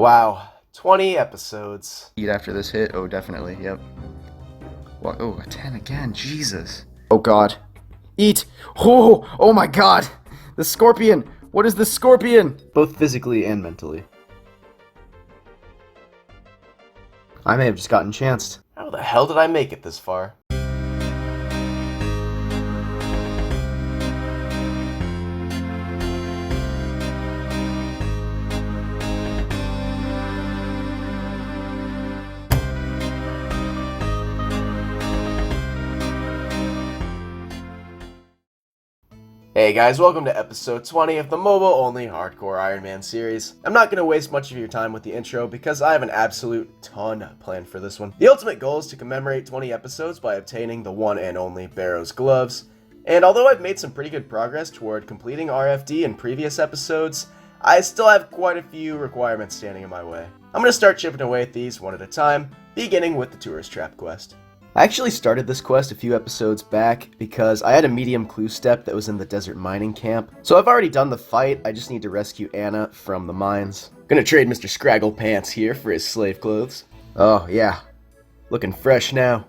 Wow, 20 episodes. Eat after this hit? Oh, definitely, yep. What? Oh, a 10 again, Jesus. Oh god. Eat! Oh my god! The scorpion! What is the scorpion? Both physically and mentally. I may have just gotten chanced. How the hell did I make it this far? Hey guys, welcome to episode 20 of the Mobile Only Hardcore Iron Man series. I'm not going to waste much of your time with the intro because I have an absolute ton planned for this one. The ultimate goal is to commemorate 20 episodes by obtaining the one and only Barrows gloves. And although I've made some pretty good progress toward completing RFD in previous episodes, I still have quite a few requirements standing in my way. I'm going to start chipping away at these one at a time, beginning with the Tourist Trap quest. I actually started this quest a few episodes back because I had a medium clue step that was in the desert mining camp. So I've already done the fight, I just need to rescue Anna from the mines. Gonna trade Mr. Scraggle Pants here for his slave clothes. Oh yeah, looking fresh now.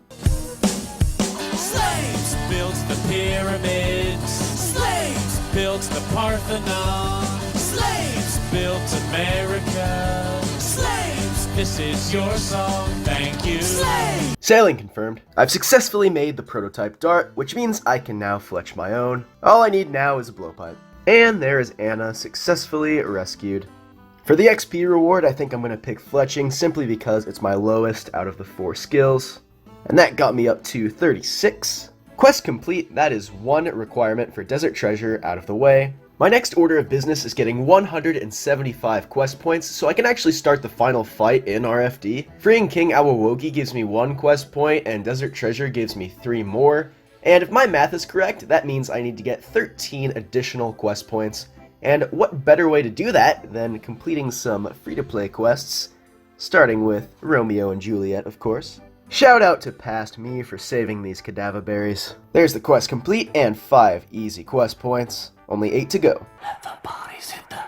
Slaves built the pyramids. Slaves built the Parthenon. Slaves built America. Slaves, this is your song, thank you. Slaves! Sailing confirmed. I've successfully made the prototype dart, which means I can now fletch my own. All I need now is a blowpipe. And there is Anna successfully rescued. For the XP reward, I think I'm going to pick fletching simply because it's my lowest out of the 4 skills. And that got me up to 36. Quest complete, that is one requirement for Desert Treasure out of the way. My next order of business is getting 175 quest points, so I can actually start the final fight in RFD. Freeing King Awawogi gives me 1 quest point, and Desert Treasure gives me 3 more. And if my math is correct, that means I need to get 13 additional quest points. And what better way to do that than completing some free-to-play quests, starting with Romeo and Juliet, of course. Shout out to past me for saving these cadaver berries. There's the quest complete and 5 easy quest points. Only 8 to go. Let the bodies hit the...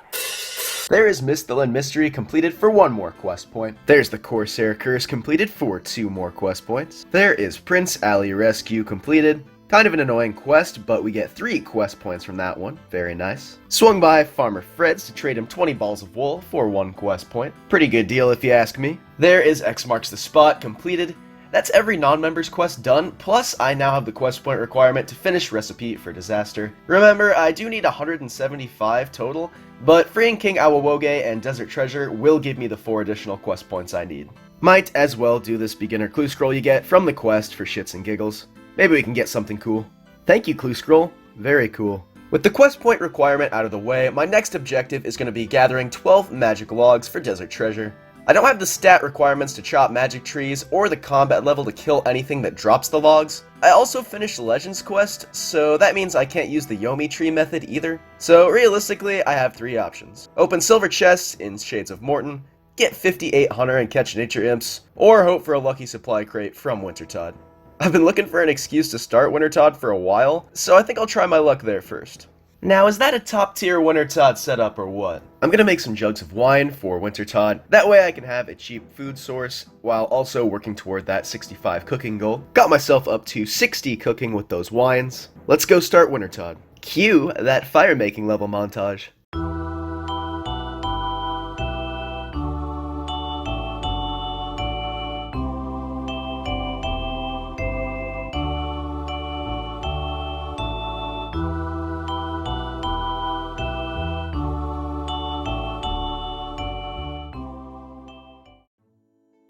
There is Misthalin Mystery completed for 1 more quest point. There's the Corsair Curse completed for 2 more quest points. There is Prince Ali Rescue completed. Kind of an annoying quest, but we get 3 quest points from that one. Very nice. Swung by Farmer Freds to trade him 20 balls of wool for 1 quest point. Pretty good deal if you ask me. There is X Marks the Spot completed. That's every non-members quest done, plus I now have the quest point requirement to finish Recipe for Disaster. Remember, I do need 175 total, but freeing King Awawoge and Desert Treasure will give me the 4 additional quest points I need. Might as well do this beginner clue scroll you get from the quest for shits and giggles. Maybe we can get something cool. Thank you, clue scroll. Very cool. With the quest point requirement out of the way, my next objective is going to be gathering 12 magic logs for Desert Treasure. I don't have the stat requirements to chop magic trees or the combat level to kill anything that drops the logs. I also finished the Legends quest, so that means I can't use the Yomi tree method either. So realistically, I have 3 options. Open silver chests in Shades of Morton, get 58 Hunter and catch nature imps, or hope for a lucky supply crate from Wintertodd. I've been looking for an excuse to start Wintertodd for a while, so I think I'll try my luck there first. Now, is that a top-tier Wintertodd setup or what? I'm gonna make some jugs of wine for Wintertodd. That way I can have a cheap food source, while also working toward that 65 cooking goal. Got myself up to 60 cooking with those wines. Let's go start Wintertodd. Cue that fire-making level montage.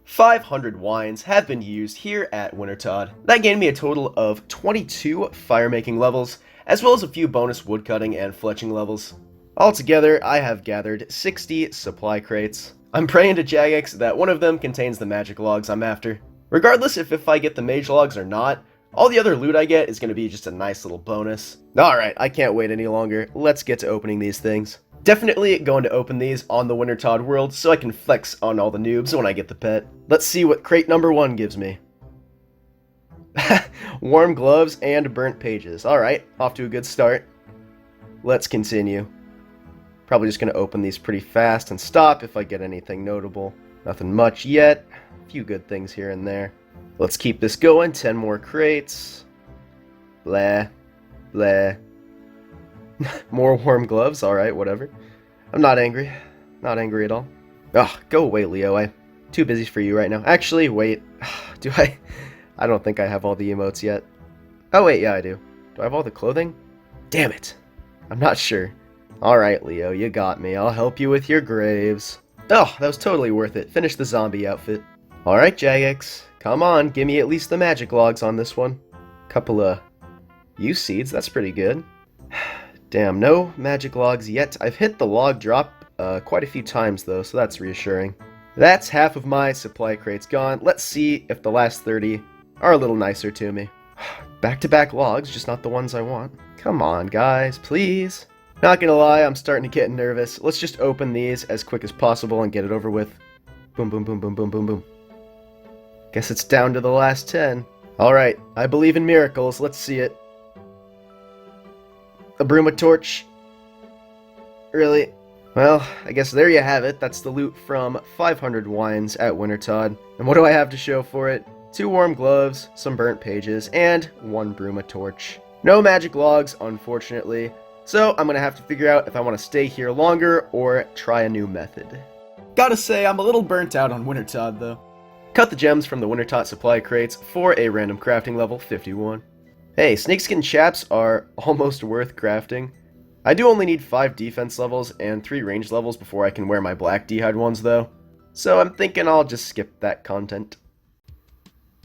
500 wines have been used here at Wintertodd. That gained me a total of 22 fire-making levels, as well as a few bonus woodcutting and fletching levels. Altogether, I have gathered 60 supply crates. I'm praying to Jagex that one of them contains the magic logs I'm after. Regardless if I get the mage logs or not, all the other loot I get is going to be just a nice little bonus. Alright, I can't wait any longer. Let's get to opening these things. Definitely going to open these on the Wintertodd world so I can flex on all the noobs when I get the pet. Let's see what crate number 1 gives me. Warm gloves and burnt pages. Alright, off to a good start. Let's continue. Probably just going to open these pretty fast and stop if I get anything notable. Nothing much yet. A few good things here and there. Let's keep this going. 10 more crates. Blah. Blah. More warm gloves. Alright, whatever. I'm not angry. Not angry at all. Ugh, go away, Leo. I'm too busy for you right now. Actually, wait. Do I? I don't think I have all the emotes yet. Oh, wait, yeah, I do. Do I have all the clothing? Damn it. I'm not sure. Alright, Leo, you got me. I'll help you with your graves. Oh, that was totally worth it. Finish the zombie outfit. Alright, Jagex. Come on, give me at least the magic logs on this one. Couple of use seeds, that's pretty good. Damn, no magic logs yet. I've hit the log drop quite a few times though, so that's reassuring. That's half of my supply crates gone. Let's see if the last 30 are a little nicer to me. Back-to-back logs, just not the ones I want. Come on, guys, please. Not gonna lie, I'm starting to get nervous. Let's just open these as quick as possible and get it over with. Boom, boom, boom, boom, boom, boom, boom. Guess it's down to the last 10. Alright, I believe in miracles. Let's see it. A Bruma torch. Really? Well, I guess there you have it. That's the loot from 500 wines at Wintertodt. And what do I have to show for it? 2 warm gloves, some burnt pages, and 1 Bruma torch. No magic logs, unfortunately. So I'm gonna have to figure out if I want to stay here longer or try a new method. Gotta say, I'm a little burnt out on Wintertodt, though. Cut the gems from the Wintertodt supply crates for a random crafting level 51. Hey, snakeskin chaps are almost worth crafting. I do only need 5 defense levels and 3 range levels before I can wear my black d'hide ones though, so I'm thinking I'll just skip that content.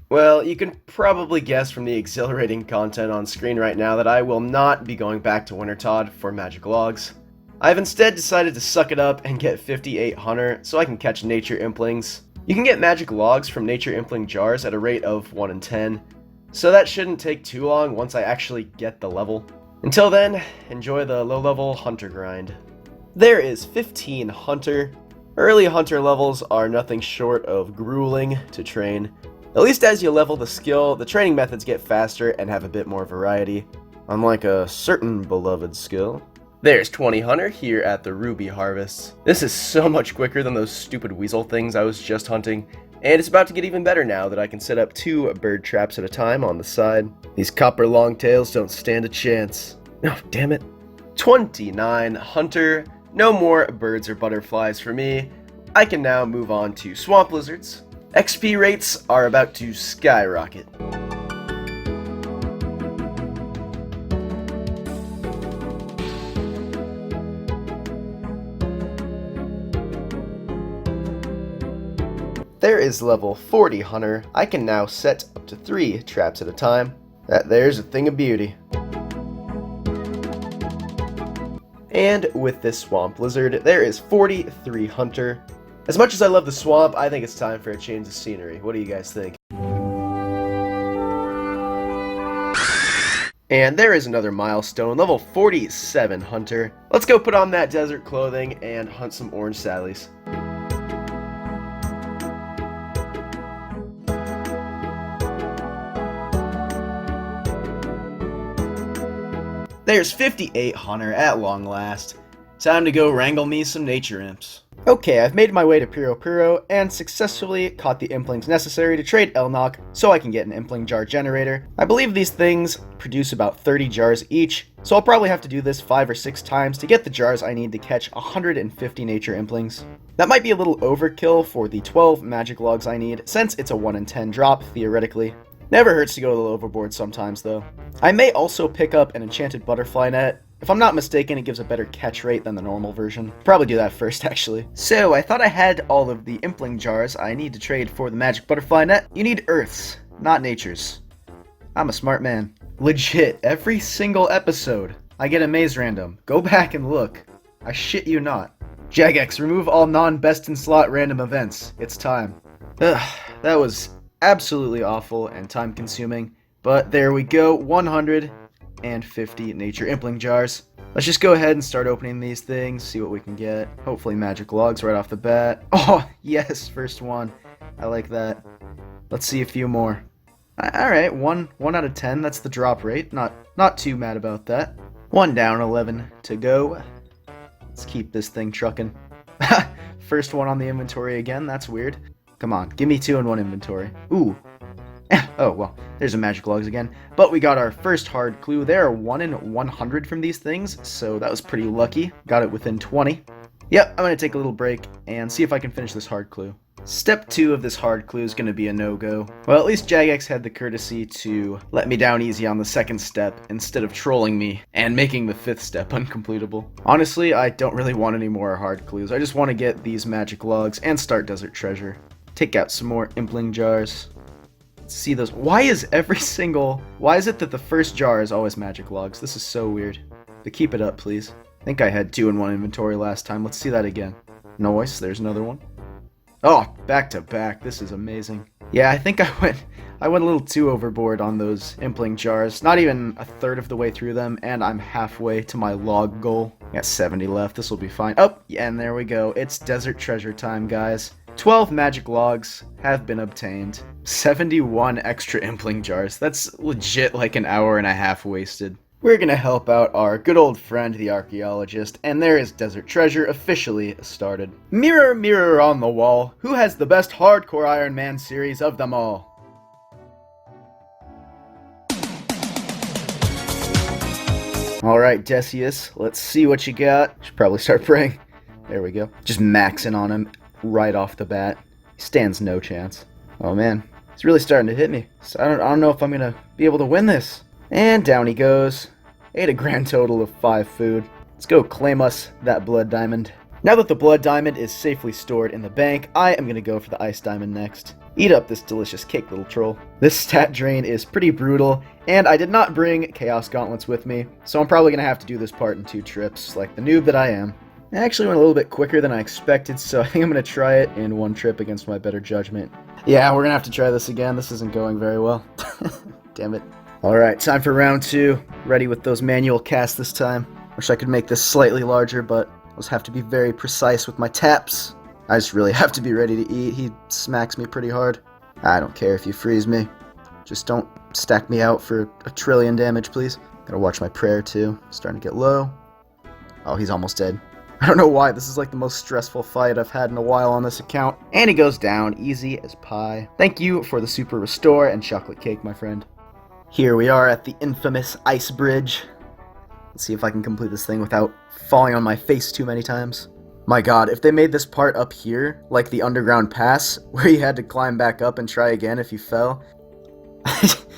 Well, you can probably guess from the exhilarating content on screen right now that I will not be going back to Wintertodt for magic logs. I've instead decided to suck it up and get 58 Hunter so I can catch nature implings. You can get magic logs from nature impling jars at a rate of 1 in 10, so that shouldn't take too long once I actually get the level. Until then, enjoy the low-level hunter grind. There is 15 Hunter. Early Hunter levels are nothing short of grueling to train. At least as you level the skill, the training methods get faster and have a bit more variety, unlike a certain beloved skill. There's 20 Hunter here at the Ruby Harvest. This is so much quicker than those stupid weasel things I was just hunting, and it's about to get even better now that I can set up 2 bird traps at a time on the side. These copper longtails don't stand a chance. Oh, damn it. 29 Hunter. No more birds or butterflies for me. I can now move on to swamp lizards. XP rates are about to skyrocket. There is level 40 Hunter. I can now set up to 3 traps at a time. There's a thing of beauty. And with this swamp lizard, there is 43 Hunter. As much as I love the swamp, I think it's time for a change of scenery. What do you guys think? And there is another milestone, level 47 Hunter. Let's go put on that desert clothing and hunt some orange sallies. There's 58 Hunter at long last. Time to go wrangle me some nature imps. Okay, I've made my way to Piro and successfully caught the implings necessary to trade Elnock so I can get an impling jar generator. I believe these things produce about 30 jars each, so I'll probably have to do this 5 or 6 times to get the jars I need to catch 150 nature implings. That might be a little overkill for the 12 magic logs I need, since it's a 1 in 10 drop, theoretically. Never hurts to go a little overboard sometimes, though. I may also pick up an enchanted butterfly net. If I'm not mistaken, it gives a better catch rate than the normal version. Probably do that first, actually. So, I thought I had all of the impling jars I need to trade for the magic butterfly net. You need Earth's, not Nature's. I'm a smart man. Legit, every single episode, I get a maze random. Go back and look. I shit you not. Jagex, remove all non-best in slot random events. It's time. Ugh, that was absolutely awful and time consuming. But there we go, 150 nature impling jars. Let's just go ahead and start opening these things, see what we can get. Hopefully magic logs right off the bat. Oh, yes, first one. I like that. Let's see a few more. Alright, 1 out of 10, that's the drop rate. Not too mad about that. 1 down, 11 to go. Let's Let's keep this thing trucking. First one on the inventory again, that's weird. Come on, give me 2 in 1 inventory. Ooh. Oh, well, there's a magic logs again. But we got our first hard clue. There are 1 in 100 from these things, so that was pretty lucky. Got it within 20. Yep, I'm going to take a little break and see if I can finish this hard clue. Step 2 of this hard clue is going to be a no-go. Well, at least Jagex had the courtesy to let me down easy on the second step instead of trolling me and making the 5th step uncompletable. Honestly, I don't really want any more hard clues. I just want to get these magic logs and start Desert Treasure. Take out some more impling jars. See those. Why is it that the first jar is always magic logs? This is so weird. But keep it up, please. I think I had 2 in 1 inventory last time. Let's see that again. Nice, there's another one. Oh, back to back. This is amazing. Yeah, I think I went a little too overboard on those impling jars. Not even a third of the way through them, and I'm halfway to my log goal. Got 70 left. This will be fine. Oh, yeah, and there we go. It's Desert Treasure time, guys. 12 magic logs have been obtained. 71 extra impling jars. That's legit like an hour and a half wasted. We're gonna help out our good old friend, the archaeologist, and there is Desert Treasure officially started. Mirror, mirror on the wall, who has the best hardcore Iron Man series of them all? Alright, Decius, let's see what you got. Should probably start praying. There we go. Just maxing on him right off the bat. He stands no chance. Oh man, he's really starting to hit me. So I don't know if I'm gonna be able to win this. And down he goes. Ate a grand total of 5 food. Let's go claim us that blood diamond. Now that the blood diamond is safely stored in the bank, I am gonna go for the ice diamond next. Eat up this delicious cake, little troll. This stat drain is pretty brutal, and I did not bring Chaos Gauntlets with me, so I'm probably gonna have to do this part in 2 trips, like the noob that I am. I actually went a little bit quicker than I expected, so I think I'm gonna try it in 1 trip against my better judgment. Yeah, we're gonna have to try this again. This isn't going very well. Damn it. Alright, time for round 2. Ready with those manual casts this time. Wish I could make this slightly larger, but I'll just have to be very precise with my taps. I just really have to be ready to eat. He smacks me pretty hard. I don't care if you freeze me. Just don't stack me out for 1 trillion damage, please. Gotta watch my prayer, too. Starting to get low. Oh, he's almost dead. I don't know why. This is like the most stressful fight I've had in a while on this account. And he goes down easy as pie. Thank you for the super restore and chocolate cake, my friend. Here we are at the infamous ice bridge. Let's see if I can complete this thing without falling on my face too many times. My god, if they made this part up here, like the underground pass, where you had to climb back up and try again if you fell.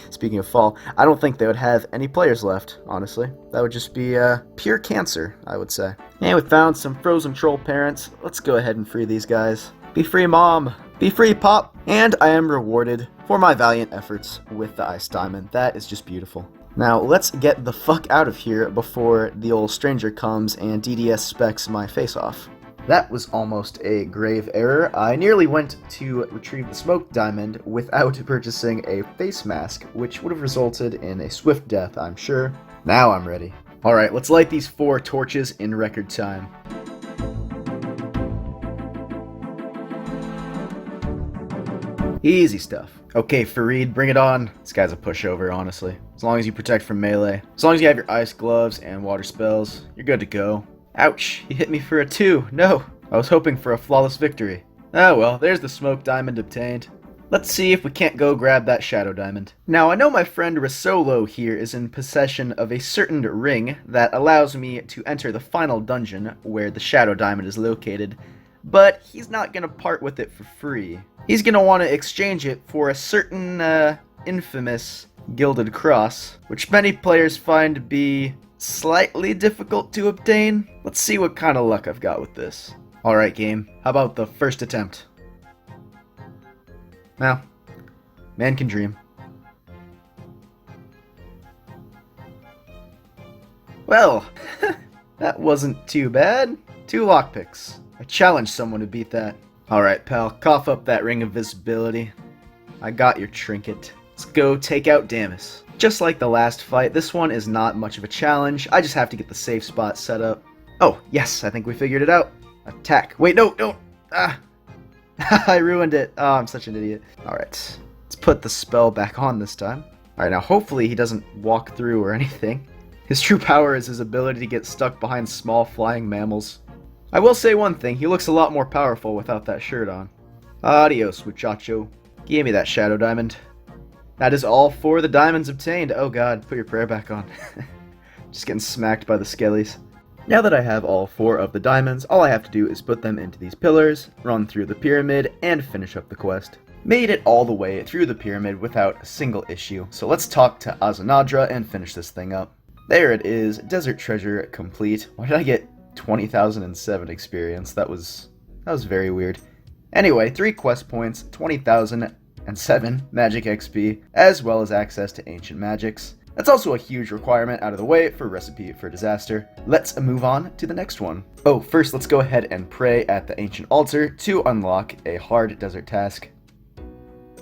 Speaking of fall, I don't think they would have any players left, honestly. That would just be pure cancer, I would say. And we found some frozen troll parents. Let's go ahead and free these guys. Be free, Mom! Be free, Pop! And I am rewarded for my valiant efforts with the ice diamond. That is just beautiful. Now, let's get the fuck out of here before the old stranger comes and DDS specs my face off. That was almost a grave error. I nearly went to retrieve the smoke diamond without purchasing a face mask, which would have resulted in a swift death, I'm sure. Now I'm ready. Alright, let's light these 4 torches in record time. Easy stuff. Okay, Fareed, bring it on. This guy's a pushover, honestly. As long as you protect from melee. As long as you have your ice gloves and water spells, you're good to go. Ouch, he hit me for a 2. No, I was hoping for a flawless victory. Oh well, there's the smoke diamond obtained. Let's see if we can't go grab that shadow diamond. Now, I know my friend Risolo here is in possession of a certain ring that allows me to enter the final dungeon where the shadow diamond is located, but he's not gonna part with it for free. He's gonna want to exchange it for a certain, infamous gilded cross, which many players find to be slightly difficult to obtain. Let's see what kind of luck I've got with this. Alright, game. How about the first attempt? Well, man can dream. Well, that wasn't too bad. 2 lockpicks. I challenge someone to beat that. Alright, pal, cough up that ring of visibility. I got your trinket. Let's go take out Damus. Just like the last fight, this one is not much of a challenge. I just have to get the safe spot set up. Oh, yes, I think we figured it out. Attack. Wait, no, don't. Ah. I ruined it. Oh, I'm such an idiot. Alright, let's put the spell back on this time. Alright, now hopefully he doesn't walk through or anything. His true power is his ability to get stuck behind small flying mammals. I will say one thing, he looks a lot more powerful without that shirt on. Adios, muchacho. Give me that shadow diamond. That is all 4 of the diamonds obtained. Oh god, put your prayer back on. Just getting smacked by the skellies. Now that I have all 4 of the diamonds, all I have to do is put them into these pillars, run through the pyramid, and finish up the quest. Made it all the way through the pyramid without a single issue, so let's talk to Azanadra and finish this thing up. There it is, Desert Treasure complete. Why did I get 20,007 experience? That was very weird. Anyway, 3 quest points, 20,007 magic XP, as well as access to ancient magics. That's also a huge requirement out of the way for Recipe for Disaster. Let's move on to the next one. Oh, first let's go ahead and pray at the ancient altar to unlock a hard desert task.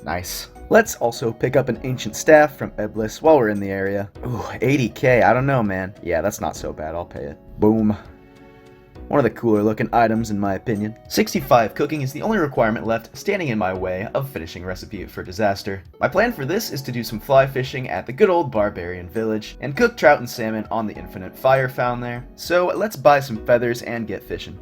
Nice. Let's also pick up an ancient staff from Eblis while we're in the area. Ooh, 80k, I don't know, man. Yeah, that's not so bad, I'll pay it. Boom. One of the cooler looking items in my opinion. 65 cooking is the only requirement left standing in my way of finishing Recipe for Disaster. My plan for this is to do some fly fishing at the good old barbarian village and cook trout and salmon on the infinite fire found there. So let's buy some feathers and get fishing.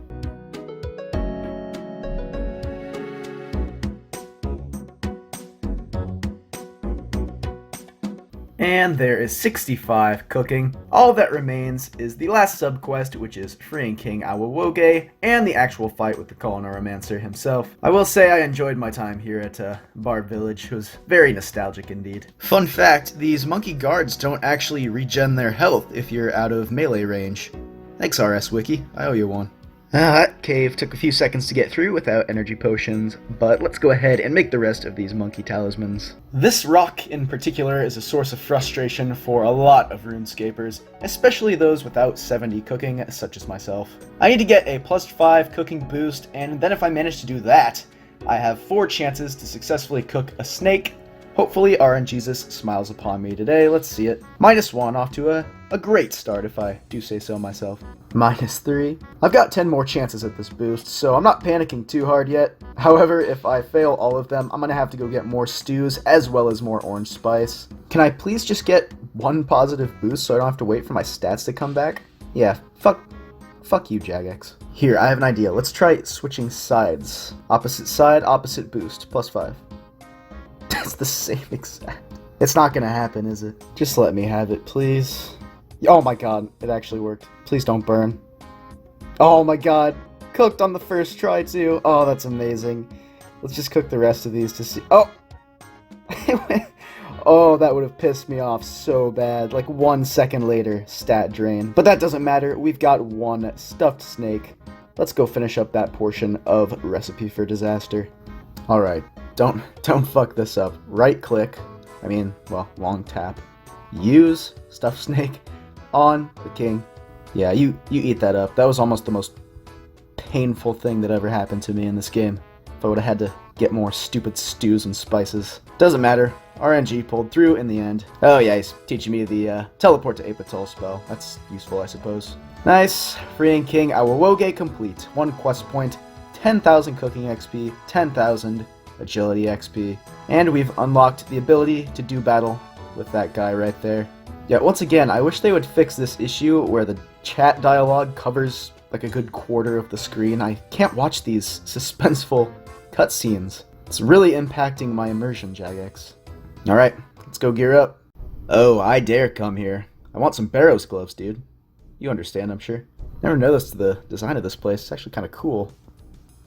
And there is 65 cooking. All that remains is the last subquest, which is freeing King Awawoge, and the actual fight with the Colonoromancer himself. I will say I enjoyed my time here at Barb Village. It was very nostalgic indeed. Fun fact, these monkey guards don't actually regen their health if you're out of melee range. Thanks RS Wiki, I owe you one. That cave took a few seconds to get through without energy potions, but let's go ahead and make the rest of these monkey talismans. This rock in particular is a source of frustration for a lot of RuneScapers, especially those without 70 cooking, such as myself. I need to get a +5 cooking boost, and then if I manage to do that, I have 4 chances to successfully cook a snake. Hopefully RNGesus smiles upon me today, let's see it. -1, off to a great start if I do say so myself. -3. I've got 10 more chances at this boost, so I'm not panicking too hard yet. However, if I fail all of them, I'm gonna have to go get more stews as well as more orange spice. Can I please just get 1 positive boost so I don't have to wait for my stats to come back? Yeah, fuck you, Jagex. Here, I have an idea. Let's try switching sides. Opposite side, opposite boost, +5. It's the same exact. It's not gonna happen, is it? Just let me have it, please. Oh my god, it actually worked. Please don't burn. Oh my god, cooked on the first try too. Oh, that's amazing. Let's just cook the rest of these to see. Oh! Oh, that would have pissed me off so bad. Like 1 second later, stat drain. But that doesn't matter, we've got 1 stuffed snake. Let's go finish up that portion of Recipe for Disaster. Alright, don't fuck this up. Right click, long tap. Use stuffed snake on the king. Yeah, you eat that up. That was almost the most painful thing that ever happened to me in this game. If I would have had to get more stupid stews and spices. Doesn't matter. RNG pulled through in the end. Oh yeah, he's teaching me the teleport to Apatol spell. That's useful, I suppose. Nice. Freeing King Awawoge complete. 1 quest point, 10,000 cooking XP, 10,000 agility XP. And we've unlocked the ability to do battle with that guy right there. Yeah, once again, I wish they would fix this issue where the chat dialogue covers like a good quarter of the screen. I can't watch these suspenseful cutscenes. It's really impacting my immersion, Jagex. Alright, let's go gear up. Oh, I dare come here. I want some Barrows gloves, dude. You understand, I'm sure. Never noticed the design of this place. It's actually kind of cool.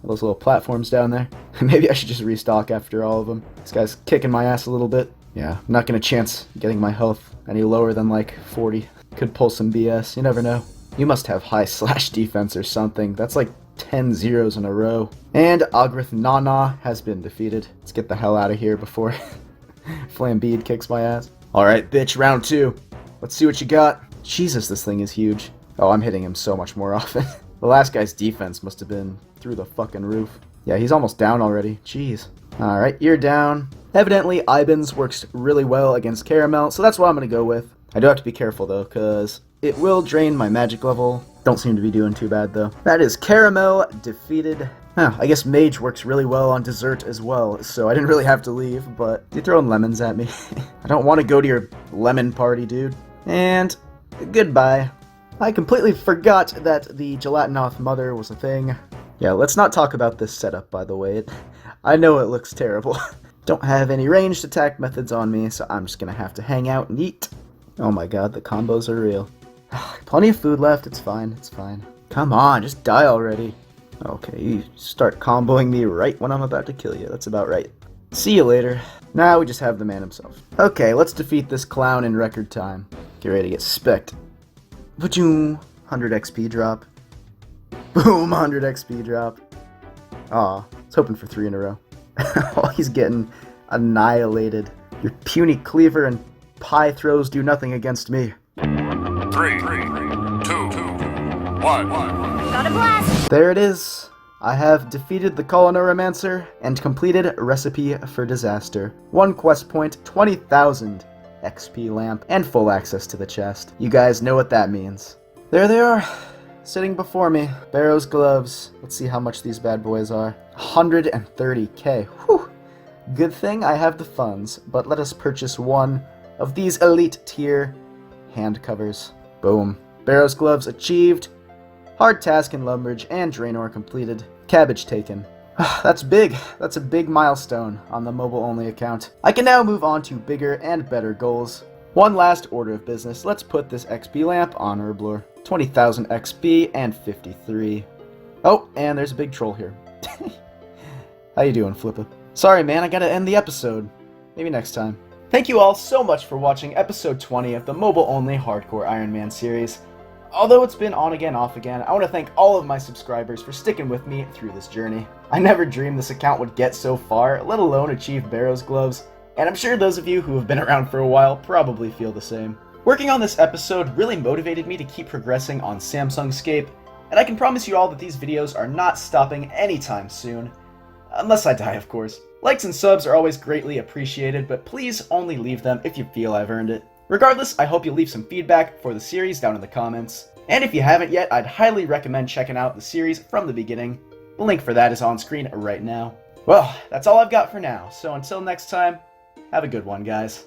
All those little platforms down there. Maybe I should just restock after all of them. This guy's kicking my ass a little bit. Yeah, I'm not gonna chance getting my health any lower than like 40. Could pull some BS, you never know. You must have high slash defense or something. That's like 10 zeros in a row. And Agrith Nana has been defeated. Let's get the hell out of here before Flambeed kicks my ass. Alright, bitch, round 2. Let's see what you got. Jesus, this thing is huge. Oh, I'm hitting him so much more often. The last guy's defense must have been through the fucking roof. Yeah, he's almost down already. Jeez. Alright, you're down. Evidently, Ibans works really well against Caramel, so that's what I'm going to go with. I do have to be careful, though, because it will drain my magic level. Don't seem to be doing too bad, though. That is Caramel defeated. I guess Mage works really well on dessert as well, so I didn't really have to leave, but you're throwing lemons at me. I don't want to go to your lemon party, dude. And goodbye. I completely forgot that the Gelatinoth mother was a thing. Yeah, let's not talk about this setup, by the way. I know it looks terrible. Don't have any ranged attack methods on me, so I'm just gonna have to hang out and eat. Oh my god, the combos are real. Plenty of food left, it's fine, it's fine. Come on, just die already. Okay, you start comboing me right when I'm about to kill you, that's about right. See you later. Now we just have the man himself. Okay, let's defeat this clown in record time. Get ready to get specced. Boom, 100 XP drop. Boom, 100 XP drop. Aw, I was hoping for 3 in a row. Oh, he's getting annihilated. Your puny cleaver and pie throws do nothing against me. 3, 2, 1. Got a blast! There it is. I have defeated the Colonoromancer and completed Recipe for Disaster. 1 quest point, 20,000 XP lamp, and full access to the chest. You guys know what that means. There they are, sitting before me. Barrows gloves. Let's see how much these bad boys are. 130k. Whew. Good thing I have the funds, but let us purchase one of these elite tier hand covers. Boom. Barrows gloves achieved. Hard task in Lumbridge and Draenor completed. Cabbage taken. That's big. That's a big milestone on the mobile only account. I can now move on to bigger and better goals. One last order of business. Let's put this XP lamp on Herblore. 20,000 XP and 53. Oh, and there's a big troll here. How you doing, Flippa? Sorry, man, I gotta end the episode. Maybe next time. Thank you all so much for watching episode 20 of the mobile-only Hardcore Iron Man series. Although it's been on again, off again, I want to thank all of my subscribers for sticking with me through this journey. I never dreamed this account would get so far, let alone achieve Barrows gloves, and I'm sure those of you who have been around for a while probably feel the same. Working on this episode really motivated me to keep progressing on SamsungScape, and I can promise you all that these videos are not stopping anytime soon. Unless I die, of course. Likes and subs are always greatly appreciated, but please only leave them if you feel I've earned it. Regardless, I hope you'll leave some feedback for the series down in the comments. And if you haven't yet, I'd highly recommend checking out the series from the beginning. The link for that is on screen right now. Well, that's all I've got for now, so until next time, have a good one, guys.